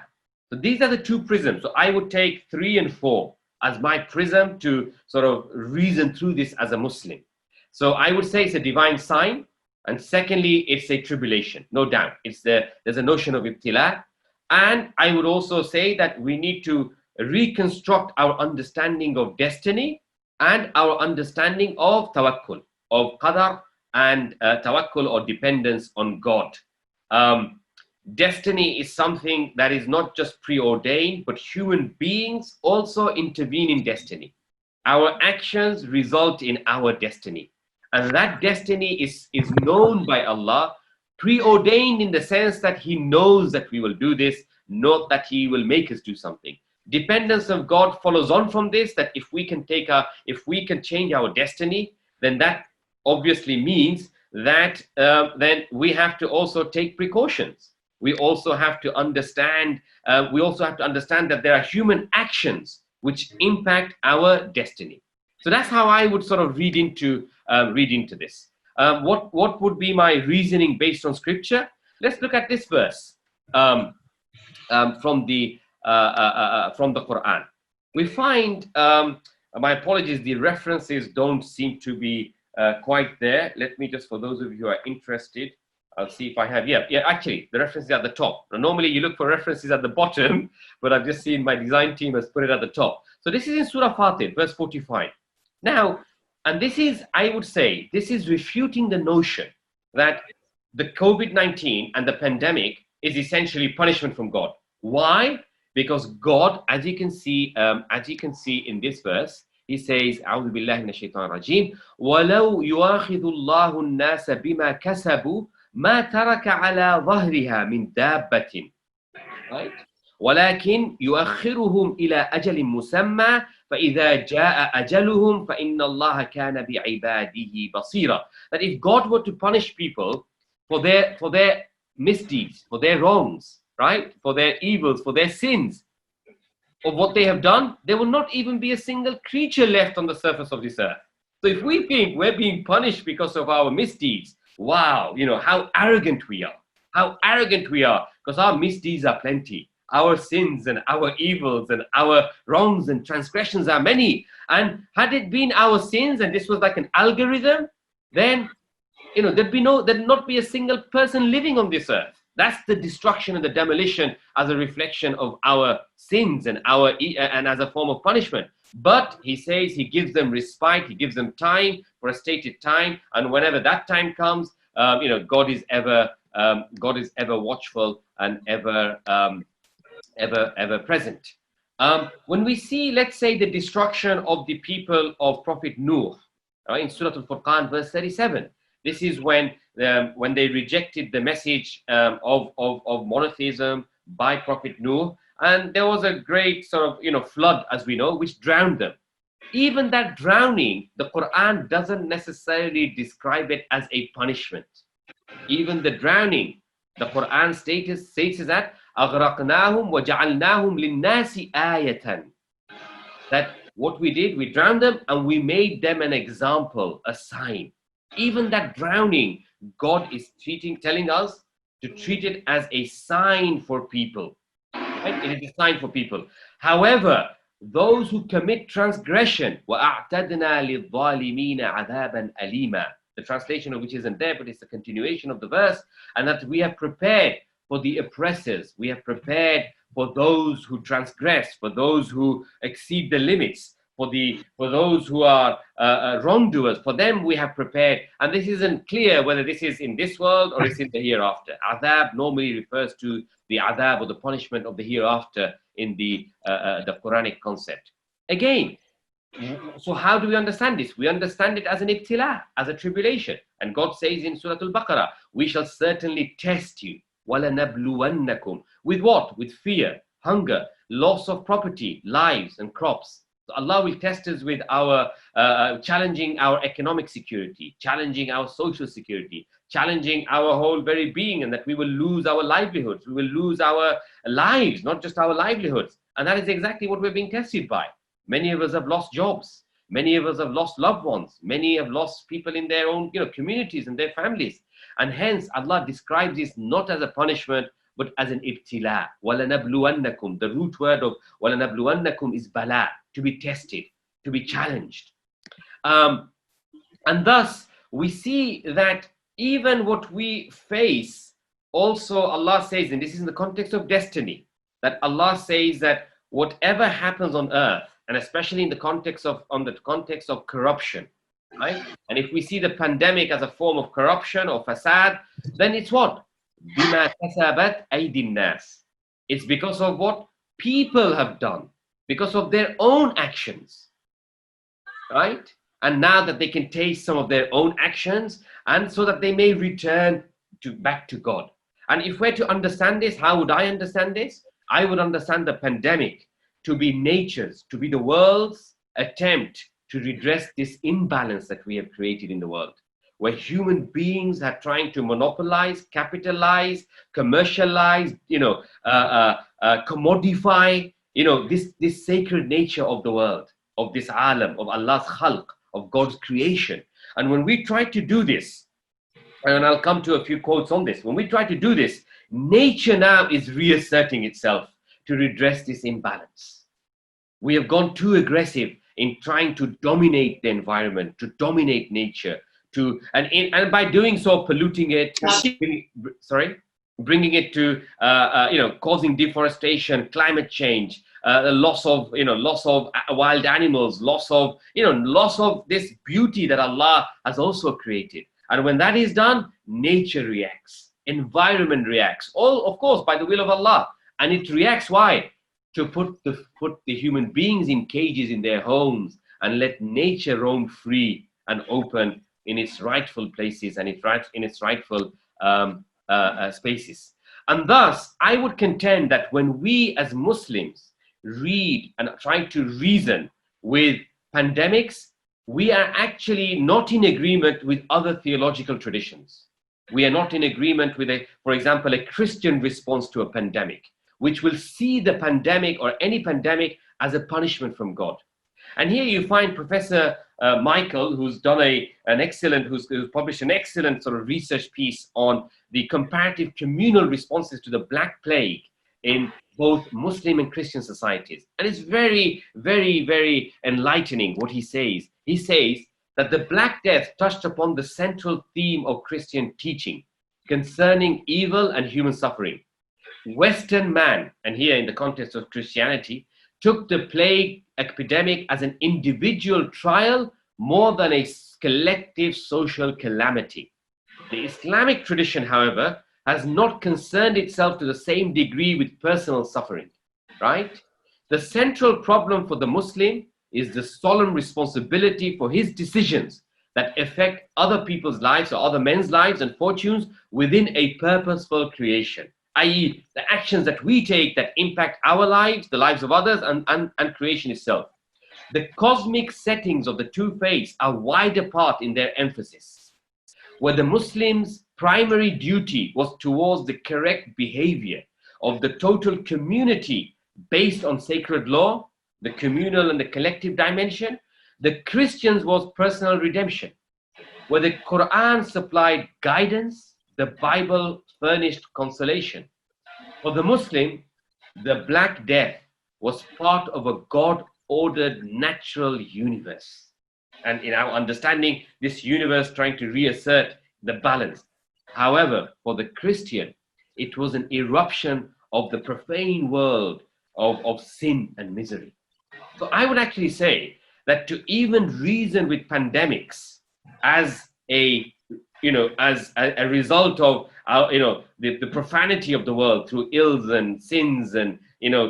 So these are the two prisms. So I would take 3 and 4 as my prism to sort of reason through this as a Muslim. So I would say it's a divine sign. And secondly, it's a tribulation, no doubt. There's a notion of ibtila. And I would also say that we need to reconstruct our understanding of destiny and our understanding of tawakkul, of qadar, and tawakkul, or dependence on God. Destiny is something that is not just preordained, but human beings also intervene in destiny. Our actions result in our destiny. And that destiny is known by Allah, preordained in the sense that he knows that we will do this, not that he will make us do something. Dependence of God follows on from this, that if we can change our destiny, then that obviously means that then we have to also take precautions. We also have to understand that there are human actions which impact our destiny. So that's how I would sort of read into this. What would be my reasoning based on scripture? Let's look at this verse from the Quran. We find, my apologies, the references don't seem to be quite there. Let me just, for those of you who are interested, I'll see if I have, yeah, actually, the reference is at the top. Now, normally you look for references at the bottom, but I've just seen my design team has put it at the top. So this is in Surah Fatir, verse 45. Now, and this is, I would say, this is refuting the notion that the COVID-19 and the pandemic is essentially punishment from God. Why? Because God, as you can see in this verse, he says, أعوذ بالله من الشيطان الرجيم ولو يؤاخذ الله الناس بما كسبوا ما ترك على ظهرها من دابة. Right? ولكن يؤخرهم إلى أجل مسمى فإذا جاء أجلهم فإن الله كان بعباده بصيرا. That if God were to punish people for their misdeeds, for their wrongs, right, for their evils, for their sins, of what they have done, there will not even be a single creature left on the surface of this earth. So if we think we're being punished because of our misdeeds, wow, you know, how arrogant we are. How arrogant we are, because our misdeeds are plenty. Our sins and our evils and our wrongs and transgressions are many. And had it been our sins and this was like an algorithm, then, you know, there'd not be a single person living on this earth. That's the destruction and the demolition as a reflection of our sins and as a form of punishment. But he says he gives them respite, he gives them time for a stated time, and whenever that time comes, you know, God is ever watchful and ever present. When we see, let's say, the destruction of the people of Prophet Nuh, in Surah Al-Furqan, verse 37. This is when they rejected the message of monotheism by Prophet Nuh, and there was a great sort of, you know, flood, as we know, which drowned them. Even that drowning, the Quran doesn't necessarily describe it as a punishment. Even the drowning, the Quran states that أغرقناهم وجعلناهم للناس آية. That what we did, we drowned them and we made them an example, a sign. Even that drowning, God is telling us to treat it as a sign for people. Right? It is a sign for people. However, those who commit transgression, وَأَعْتَدْنَا لِلظَّالِمِينَ عَذَابًا أَلِيمًا. The translation of which isn't there, but it's the continuation of the verse, and that we have prepared for the oppressors, we have prepared for those who transgress, for those who exceed the limits, for those who are wrongdoers, for them we have prepared. And this isn't clear whether this is in this world or it's in the hereafter. Adhab normally refers to the adhab or the punishment of the hereafter in the Quranic concept. Again, so how do we understand this? We understand it as an ibtila, as a tribulation. And God says in Surah Al-Baqarah, we shall certainly test you. وَلَنَبْلُوَنَّكُمْ. With what? With fear, hunger, loss of property, lives and crops. So Allah will test us with our challenging our economic security, challenging our social security, challenging our whole very being, and that we will lose our livelihoods, we will lose our lives, not just our livelihoods. And that is exactly what we're being tested by. Many of us have lost jobs. Many of us have lost loved ones. Many have lost people in their own, communities and their families. And hence, Allah describes this not as a punishment, but as an ibtila. وَلَنَبْلُوَنَّكُمْ. The root word of وَلَنَبْلُوَنَّكُمْ is bala, to be tested, to be challenged. And thus, we see that even what we face, also Allah says, and this is in the context of destiny, that Allah says that whatever happens on earth, and especially in the context of corruption, right? And if we see the pandemic as a form of corruption or fasad, then it's what? بِمَا كَسَبَتْ أَيْدِي النَّاسِ. It's because of what people have done, because of their own actions, right? And now that they can taste some of their own actions, and so that they may return back to God. And if we're to understand this, how would I understand this? I would understand the pandemic to be nature's, to be the world's attempt to redress this imbalance that we have created in the world, where human beings are trying to monopolize, capitalize, commercialize, commodify, this sacred nature of the world, of this alam, of Allah's khalq, of God's creation. And when we try to do this, and I'll come to a few quotes on this, when we try to do this, nature now is reasserting itself to redress this imbalance. We have gone too aggressive in trying to dominate the environment, to dominate nature, and by doing so, polluting it, bringing it to causing deforestation, climate change, loss of wild animals, loss of this beauty that Allah has also created. And when that is done, nature reacts, environment reacts, all of course by the will of Allah. And it reacts why? To put the human beings in cages in their homes and let nature roam free and open in its rightful places and in its rightful spaces. And thus, I would contend that when we as Muslims read and try to reason with pandemics, we are actually not in agreement with other theological traditions. We are not in agreement with, for example, a Christian response to a pandemic, which will see the pandemic or any pandemic as a punishment from God. And here you find Professor Michael, who's published an excellent sort of research piece on the comparative communal responses to the Black Plague in both Muslim and Christian societies. And it's very, very, very enlightening what he says. He says that the Black Death touched upon the central theme of Christian teaching concerning evil and human suffering. Western man, and here in the context of Christianity, took the plague epidemic as an individual trial more than a collective social calamity. The Islamic tradition, however, has not concerned itself to the same degree with personal suffering, right? The central problem for the Muslim is the solemn responsibility for his decisions that affect other people's lives or other men's lives and fortunes within a purposeful creation, i.e. the actions that we take that impact our lives, the lives of others, and creation itself. The cosmic settings of the two faiths are wide apart in their emphasis. Where the Muslims' primary duty was towards the correct behavior of the total community based on sacred law, the communal and the collective dimension, the Christians was personal redemption. Where the Quran supplied guidance, the Bible furnished consolation. For the Muslim, the Black Death was part of a God-ordered natural universe. And in our understanding, this universe trying to reassert the balance. However, for the Christian, it was an eruption of the profane world of sin and misery. So I would actually say that to even reason with pandemics as a result of the profanity of the world through ills and sins and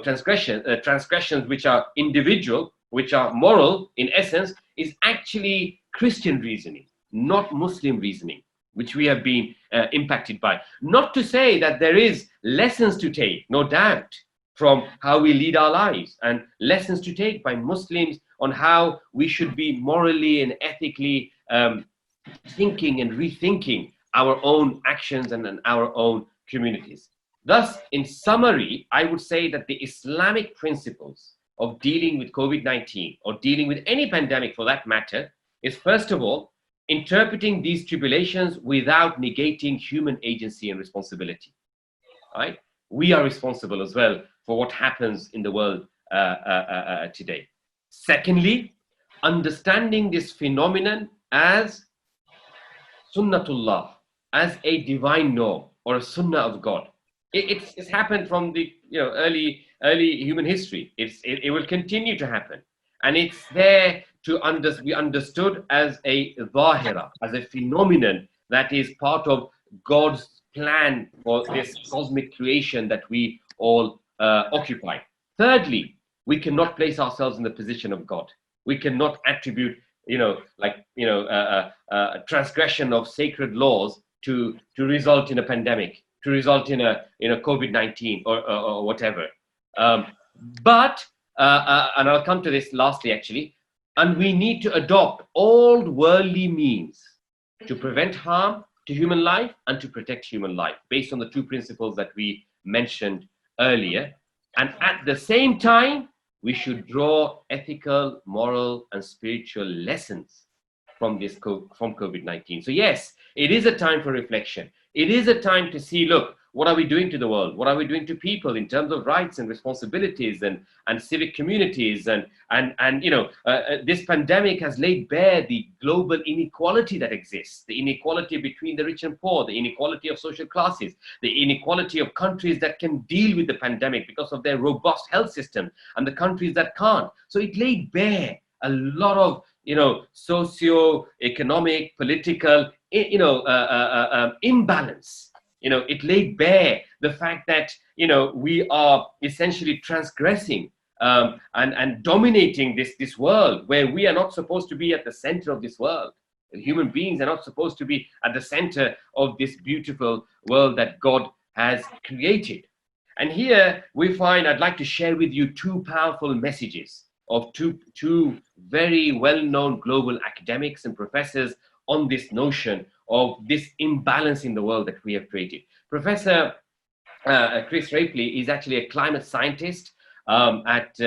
transgressions which are individual, which are moral in essence, is actually Christian reasoning, not Muslim reasoning, which we have been impacted by. Not to say that there is lessons to take, no doubt, from how we lead our lives, and lessons to take by Muslims on how we should be morally and ethically thinking and rethinking our own actions and our own communities. Thus, in summary, I would say that the Islamic principles of dealing with COVID-19 or dealing with any pandemic for that matter is, first of all, interpreting these tribulations without negating human agency and responsibility. Right? We are responsible as well for what happens in the world today. Secondly, understanding this phenomenon as sunnatullah, as a divine norm or a sunnah of God. It's happened from the early human history. It will continue to happen, and it's there to be understood as a zahira, as a phenomenon that is part of God's plan for this cosmic creation that we all occupy. Thirdly, we cannot place ourselves in the position of God. We cannot attribute transgression of sacred laws to result in a pandemic, to result in a COVID-19 or whatever. But and I'll come to this lastly, actually. And we need to adopt all worldly means to prevent harm to human life and to protect human life, based on the two principles that we mentioned earlier. And at the same time, we should draw ethical, moral, and spiritual lessons from COVID-19. So yes, it is a time for reflection. It is a time to see, look, what are we doing to the world? What are we doing to people in terms of rights and responsibilities and civic communities? And this pandemic has laid bare the global inequality that exists, the inequality between the rich and poor, the inequality of social classes, the inequality of countries that can deal with the pandemic because of their robust health system and the countries that can't. So it laid bare a lot of socio-economic, political, imbalance. It laid bare the fact that we are essentially transgressing and dominating this world, where we are not supposed to be at the center of this world. Human beings are not supposed to be at the center of this beautiful world that God has created. And here we find, I'd like to share with you two powerful messages of two very well-known global academics and professors on this notion of this imbalance in the world that we have created. Professor Chris Rapley is actually a climate scientist at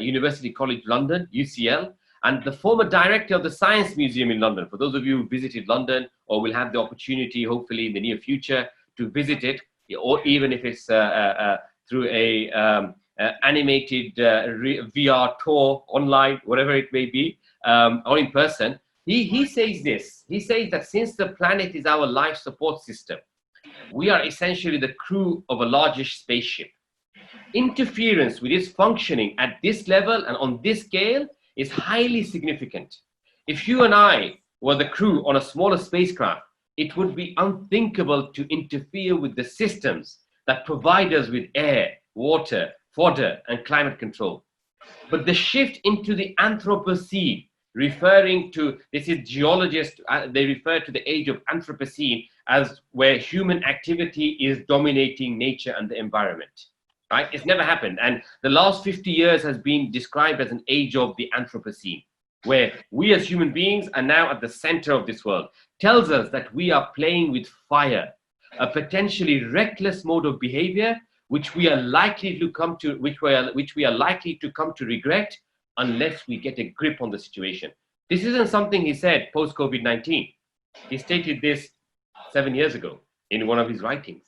University College London, UCL, and the former director of the Science Museum in London. For those of you who visited London or will have the opportunity, hopefully in the near future, to visit it, or even if it's through a animated VR tour online, whatever it may be, or in person, he says this. He says that since the planet is our life support system, we are essentially the crew of a largish spaceship. Interference with its functioning at this level and on this scale is highly significant. If you and I were the crew on a smaller spacecraft, it would be unthinkable to interfere with the systems that provide us with air, water, fodder, and climate control. But the shift into the Anthropocene, referring to, this is geologists, they refer to the age of Anthropocene as where human activity is dominating nature and the environment. Right? It's never happened. And the last 50 years has been described as an age of the Anthropocene, where we as human beings are now at the center of this world. Tells us that we are playing with fire, a potentially reckless mode of behavior, which we are likely to come to, which we are likely to come to regret unless we get a grip on the situation. This isn't something he said post COVID-19. He stated this 7 years ago in one of his writings,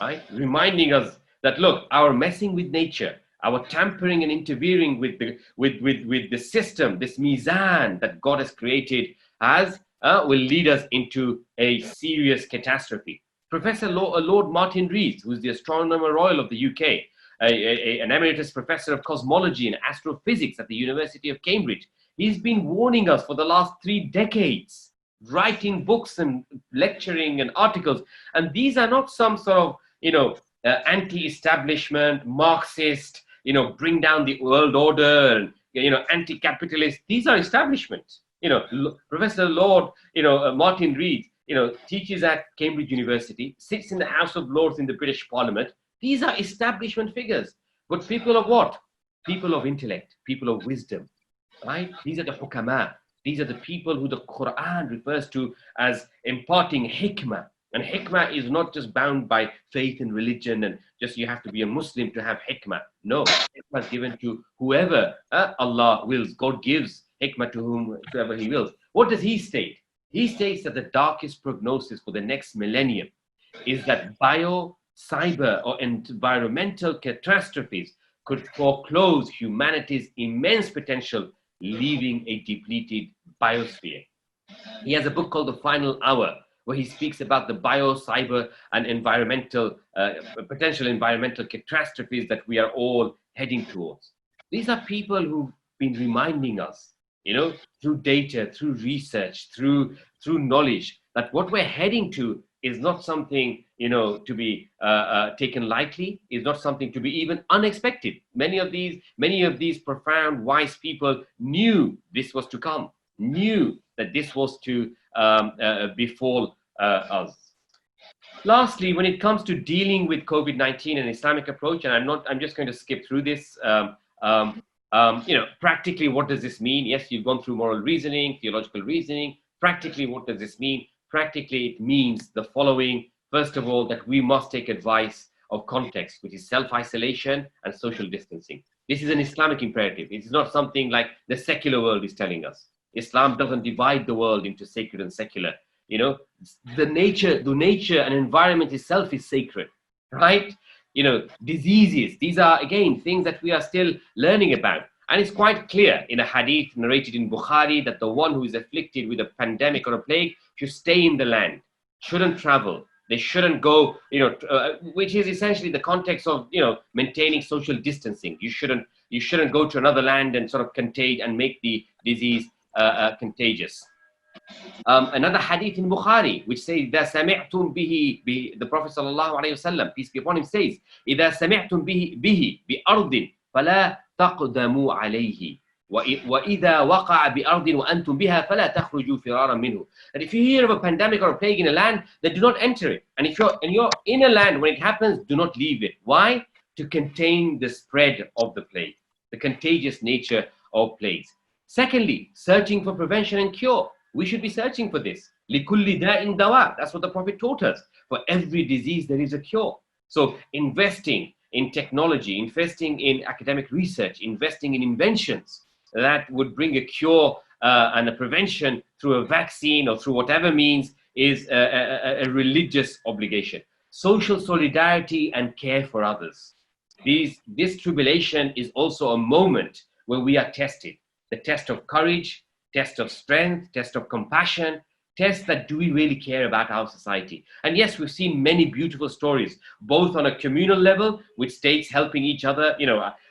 right? Reminding us that, look, our messing with nature, our tampering and interfering with the system, this mizan that God has created, will lead us into a serious catastrophe. Professor Lord Martin Rees, who is the Astronomer Royal of the UK, an emeritus professor of cosmology and astrophysics at the University of Cambridge, he's been warning us for the last 3 decades, writing books and lecturing and articles. And these are not some sort of, anti-establishment, Marxist, bring down the world order, and, anti-capitalist. These are establishments. Professor Lord, Martin Rees, teaches at Cambridge University, sits in the House of Lords in the British Parliament. These are establishment figures. But people of what? People of intellect, people of wisdom, right? These are the hukama. These are the people who the Quran refers to as imparting hikmah. And hikmah is not just bound by faith and religion and just you have to be a Muslim to have hikmah. No, hikmah is given to whoever Allah wills. God gives hikmah to whomever He wills. What does He state? He states that the darkest prognosis for the next millennium is that cyber, or environmental catastrophes could foreclose humanity's immense potential, leaving a depleted biosphere. He has a book called The Final Hour, where he speaks about the cyber, and potential environmental catastrophes that we are all heading towards. These are people who've been reminding us, through data, through research, through knowledge, that what we're heading to is not something, to be taken lightly, is not something to be even unexpected. Many of these profound, wise people knew this was to come, knew that this was to befall us. Lastly, when it comes to dealing with COVID-19 and Islamic approach, and I'm just going to skip through this. Practically, what does this mean? Yes, you've gone through moral reasoning, theological reasoning. Practically, what does this mean? Practically, it means the following. First of all, that we must take advice of context, which is self-isolation and social distancing. This is an Islamic imperative. It is not something like the secular world is telling us. Islam doesn't divide the world into sacred and secular. You know, the nature and environment itself is sacred, right? You know, diseases, these are again things that we are still learning about. And it's quite clear in a hadith narrated in Bukhari that the one who is afflicted with a pandemic or a plague should stay in the land, shouldn't travel. They shouldn't go, which is essentially the context of, maintaining social distancing. You shouldn't go to another land and sort of contage and make the disease contagious. Another hadith in Bukhari, which says, إِذَا سَمِعْتُمْ بِهِ, the Prophet sallallahu alayhi wasallam, peace be upon him, says, إِذَا سَمِعْتُمْ بِهِ بِأَرْضٍ فَلَا تَقْدَمُوا عَلَيْهِ وَإِذَا وَقَعَ بِأَرْضٍ وَأَنْتُمْ بِهَا فَلَا تَخْرُجُوا فِرَارًا مِنْهُ. That if you hear of a pandemic or a plague in a land, then do not enter it. And if you're in a land when it happens, do not leave it. Why? To contain the spread of the plague, the contagious nature of plagues. Secondly, searching for prevention and cure. We should be searching for this. لِكُلِّ دَاءٍ دَوَاءٍ. That's what the Prophet taught us. For every disease, there is a cure. So investing in technology, investing in academic research, investing in inventions that would bring a cure and a prevention through a vaccine or through whatever means is a religious obligation. Social solidarity and care for others. This tribulation is also a moment where we are tested. The test of courage, test of strength, test of compassion, test that do we really care about our society. And yes, we've seen many beautiful stories, both on a communal level, with states helping each other.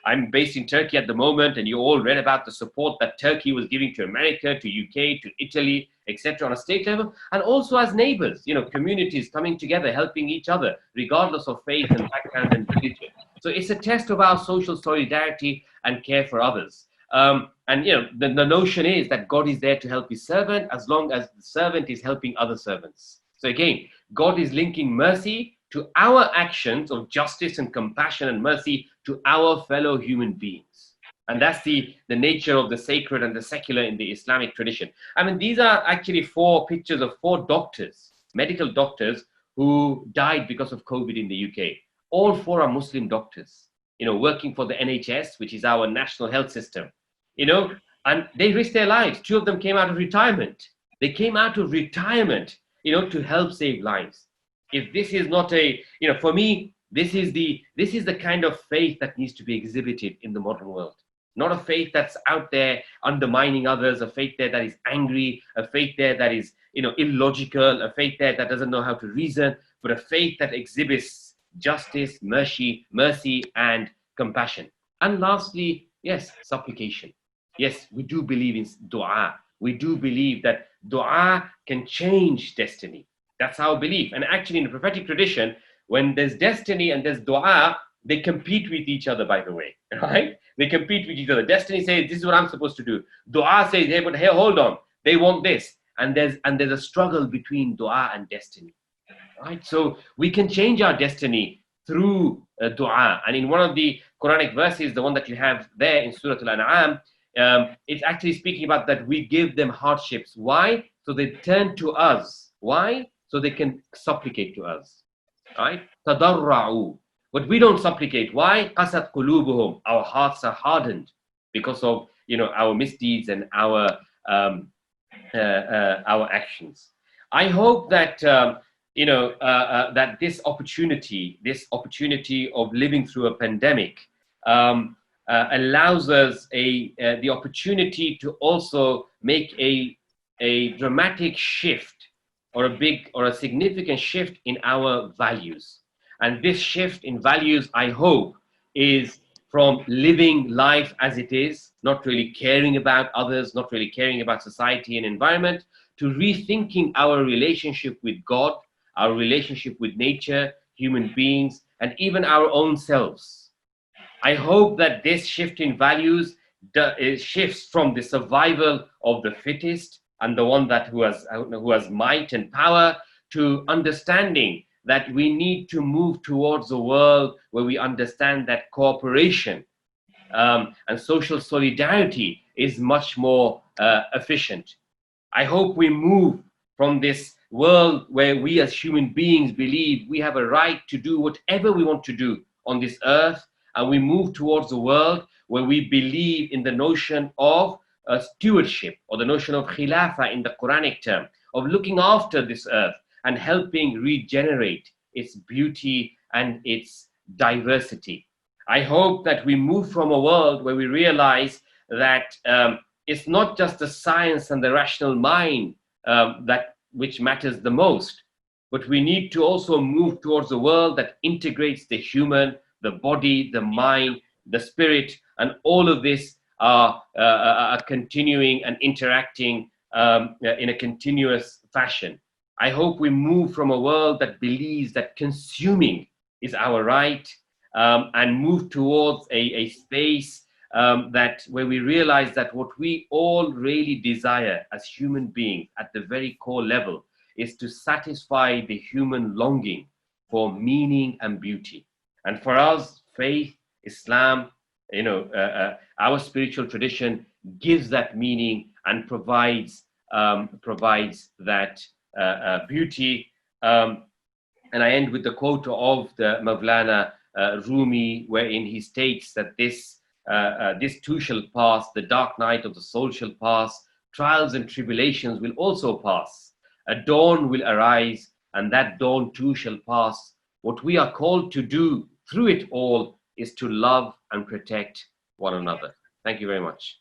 I'm based in Turkey at the moment, and you all read about the support that Turkey was giving to America, to UK, to Italy, etc. on a state level, and also as neighbors, communities coming together, helping each other, regardless of faith and background and religion. So it's a test of our social solidarity and care for others. The notion is that God is there to help his servant as long as the servant is helping other servants. So again, God is linking mercy to our actions of justice and compassion and mercy to our fellow human beings. And that's the nature of the sacred and the secular in the Islamic tradition. I mean, these are actually 4 pictures of 4 doctors, medical doctors, who died because of COVID in the UK. All 4 are Muslim doctors, working for the NHS, which is our national health system. And they risked their lives. 2 of them came out of retirement. They came out of retirement, to help save lives. If this is not for me, this is the kind of faith that needs to be exhibited in the modern world. Not a faith that's out there undermining others, a faith there that is angry, a faith there that is, illogical, a faith there that doesn't know how to reason, but a faith that exhibits justice, mercy, and compassion. And lastly, yes, supplication. Yes, we do believe in dua. We do believe that dua can change destiny. That's our belief. And actually, in the prophetic tradition, when there's destiny and there's dua, they compete with each other, by the way, right? They compete with each other. Destiny says, this is what I'm supposed to do. Dua says, hey, but hey, hold on. They want this. And there's a struggle between dua and destiny, right? So we can change our destiny through dua. And in one of the Quranic verses, the one that you have there in Surah Al-An'am, it's actually speaking about that we give them hardships. Why? So they turn to us. Why? So they can supplicate to us, right? Tadarra'u. But we don't supplicate. Why? Qasat qulubuhum. Our hearts are hardened because of our misdeeds and our actions. I hope that that this opportunity of living through a pandemic allows us the opportunity to also make a dramatic shift or a significant shift in our values. And this shift in values, I hope, is from living life as it is, not really caring about others, not really caring about society and environment, to rethinking our relationship with God, our relationship with nature, human beings, and even our own selves. I hope that this shift in values shifts from the survival of the fittest and the one who has might and power to understanding that we need to move towards a world where we understand that cooperation and social solidarity is much more efficient. I hope we move from this world where we as human beings believe we have a right to do whatever we want to do on this earth, and we move towards a world where we believe in the notion of stewardship, or the notion of khilafah in the Quranic term, of looking after this earth and helping regenerate its beauty and its diversity. I hope that we move from a world where we realize that it's not just the science and the rational mind which matters the most, but we need to also move towards a world that integrates the human, the body, the mind, the spirit, and all of this are continuing and interacting in a continuous fashion. I hope we move from a world that believes that consuming is our right, and move towards a space where we realize that what we all really desire as human beings at the very core level is to satisfy the human longing for meaning and beauty. And for us, faith, Islam, our spiritual tradition gives that meaning and provides that beauty. And I end with the quote of the Mawlana Rumi, wherein he states that this too shall pass, the dark night of the soul shall pass, trials and tribulations will also pass. A dawn will arise, and that dawn too shall pass. What we are called to do through it all is to love and protect one another. Thank you very much.